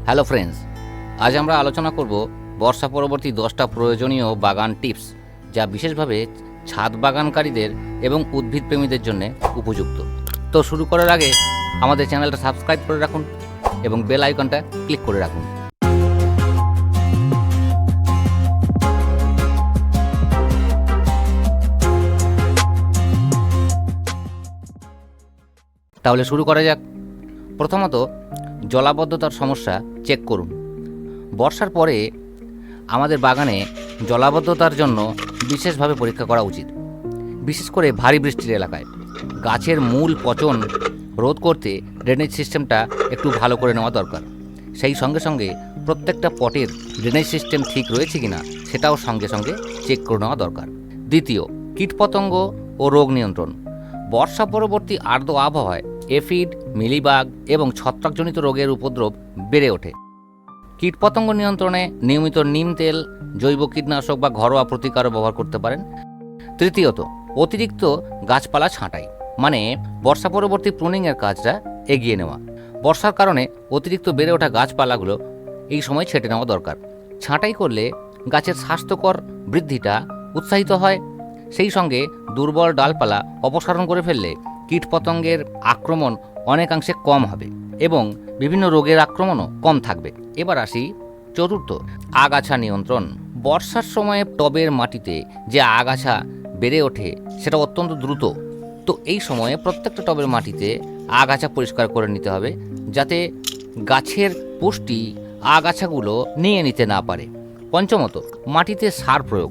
Hello friends, আজ আমরা আলোচনা করব বর্ষা পরবর্তী 10টা প্রয়োজনীয় বাগান টিপস, যা বিশেষভাবে ছাদ বাগানকারীদের এবং উদ্ভিদ প্রেমীদের জন্য উপযুক্ত। তো শুরু করার আগে আমাদের চ্যানেলটা সাবস্ক্রাইব করে রাখুন এবং বেল আইকনটা ক্লিক করে রাখুন। তাহলে শুরু করা যাক। প্রথমত, জলাবদ্ধতার সমস্যা চেক করুন। বর্ষার পরে আমাদের বাগানে জলাবদ্ধতার জন্য বিশেষভাবে পরীক্ষা করা উচিত, বিশেষ করে ভারী বৃষ্টির এলাকায়। গাছের মূল পচন রোধ করতে ড্রেনেজ সিস্টেমটা একটু ভালো করে নেওয়া দরকার। সেই সঙ্গে সঙ্গে প্রত্যেকটা পটের ড্রেনেজ সিস্টেম ঠিক রয়েছে কিনা সেটাও সঙ্গে সঙ্গে চেক করে নেওয়া দরকার। দ্বিতীয়, কীটপতঙ্গ ও রোগ নিয়ন্ত্রণ। বর্ষা পরবর্তী আর্দ্র আবহাওয়ায় এফিড, মিলিবাগ এবং ছত্রাকজনিত রোগের উপদ্রব বেড়ে ওঠে। কীটপতঙ্গ নিয়ন্ত্রণে নিয়মিত নিম তেল, জৈব কীটনাশক বা ঘরোয়া প্রতিকারও ব্যবহার করতে পারেন। তৃতীয়ত, অতিরিক্ত গাছপালা ছাঁটাই, মানে বর্ষা পরবর্তী প্রুনিংয়ের কাজটা এগিয়ে নেওয়া। বর্ষার কারণে অতিরিক্ত বেড়ে ওঠা গাছপালাগুলো এই সময় ছেঁটে নেওয়া দরকার। ছাঁটাই করলে গাছের স্বাস্থ্যকর বৃদ্ধিটা উৎসাহিত হয়। সেই সঙ্গে দুর্বল ডালপালা অপসারণ করে ফেললে কীটপতঙ্গের আক্রমণ অনেকাংশে কম হবে এবং বিভিন্ন রোগের আক্রমণও কম থাকবে। এবার আসি চতুর্থ, আগাছা নিয়ন্ত্রণ। বর্ষার সময়ে টবের মাটিতে যে আগাছা বেড়ে ওঠে সেটা অত্যন্ত দ্রুত। তো এই সময়ে প্রত্যেকটা টবের মাটিতে আগাছা পরিষ্কার করে নিতে হবে, যাতে গাছের পুষ্টি আগাছাগুলো নিয়ে নিতে না পারে। পঞ্চমত, মাটিতে সার প্রয়োগ।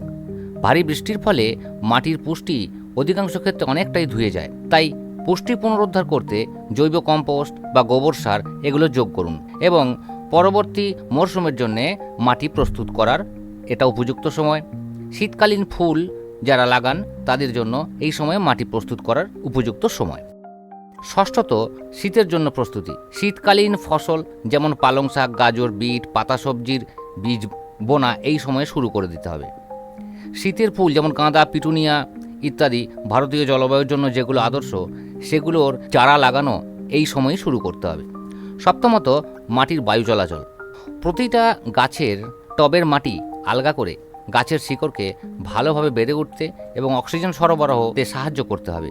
ভারী বৃষ্টির ফলে মাটির পুষ্টি অধিকাংশ ক্ষেত্রে অনেকটাই ধুয়ে যায়, তাই পুষ্টি পুনরুদ্ধার করতে জৈব কম্পোস্ট বা গোবর সার এগুলো যোগ করুন এবং পরবর্তী মরশুমের জন্য মাটি প্রস্তুত করার এটা উপযুক্ত সময়। শীতকালীন ফুল যারা লাগান তাদের জন্য এই সময়ে মাটি প্রস্তুত করার উপযুক্ত সময়। ষষ্ঠত, শীতের জন্য প্রস্তুতি। শীতকালীন ফসল যেমন পালং শাক, গাজর, বিট, পাতা সবজির বীজ বোনা এই সময়ে শুরু করে দিতে হবে। শীতের ফুল যেমন গাঁদা, পিটুনিয়া ইত্যাদি ভারতীয় জলবায়ুর জন্য যেগুলো আদর্শ, সেগুলোর চারা লাগানো এই সময়ে শুরু করতে হবে। সপ্তমত, মাটির বায়ু চলাচল। প্রতিটা গাছের টবের মাটি আলগা করে গাছের শিকড়কে ভালোভাবে বেড়ে উঠতে এবং অক্সিজেন সরবরাহতে সাহায্য করতে হবে।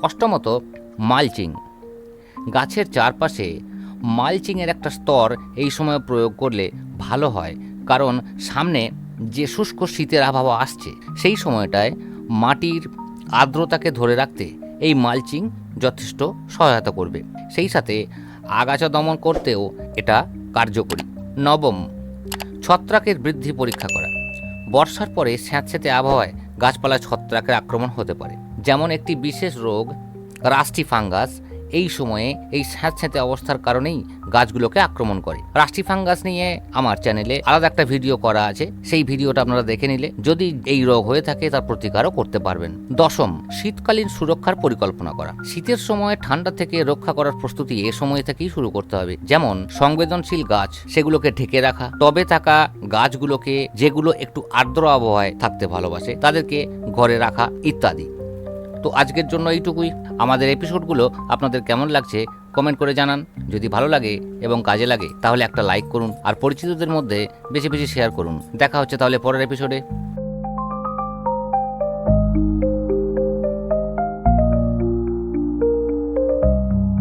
অষ্টমত, মালচিং। গাছের চারপাশে মালচিংয়ের একটা স্তর এই সময় প্রয়োগ করলে ভালো হয়, কারণ সামনে যে শুষ্ক শীতের আবহাওয়া আসছে সেই সময়টায় মাটির আর্দ্রতাকে ধরে রাখতে এই মালচিং যথেষ্ট সহায়তা করবে। সেই সাথে আগাছা দমন করতেও এটা কার্যকরী। নবম, ছত্রাকের বৃদ্ধি পরীক্ষা করা। বর্ষার পরে স্যাঁতস্যাঁতে আবহাওয়ায় গাছপালা ছত্রাকের আক্রমণ হতে পারে, যেমন একটি বিশেষ রোগ রাস্টি ফাঙ্গাস এই সময়ে এই স্যাঁতস্যাঁতে অবস্থার কারণেই গাছগুলোকে আক্রমণ করে। রাস্টি ফাঙ্গাস নিয়ে আমার চ্যানেলে আলাদা একটা ভিডিও করা আছে, সেই ভিডিওটা আপনারা দেখে নিলে যদি এই রোগ হয়ে থাকে তার প্রতিকারও করতে পারবেন। দশম, শীতকালীন সুরক্ষার পরিকল্পনা করা। শীতের সময় ঠান্ডা থেকে রক্ষা করার প্রস্তুতি এ সময় থেকেই শুরু করতে হবে, যেমন সংবেদনশীল গাছ সেগুলোকে ঢেকে রাখা, টবে থাকা গাছগুলোকে যেগুলো একটু আর্দ্র আবহাওয়ায় থাকতে ভালোবাসে তাদেরকে ঘরে রাখা ইত্যাদি। তো আজকের জন্য এইটুকুই। আমাদের এপিসোডগুলো আপনাদের কেমন লাগছে কমেন্ট করে জানান। যদি ভালো লাগে এবং কাজে লাগে তাহলে একটা লাইক করুন আর পরিচিতদের মধ্যে বেশি বেশি শেয়ার করুন। দেখা হচ্ছে তাহলে পরের এপিসোডে।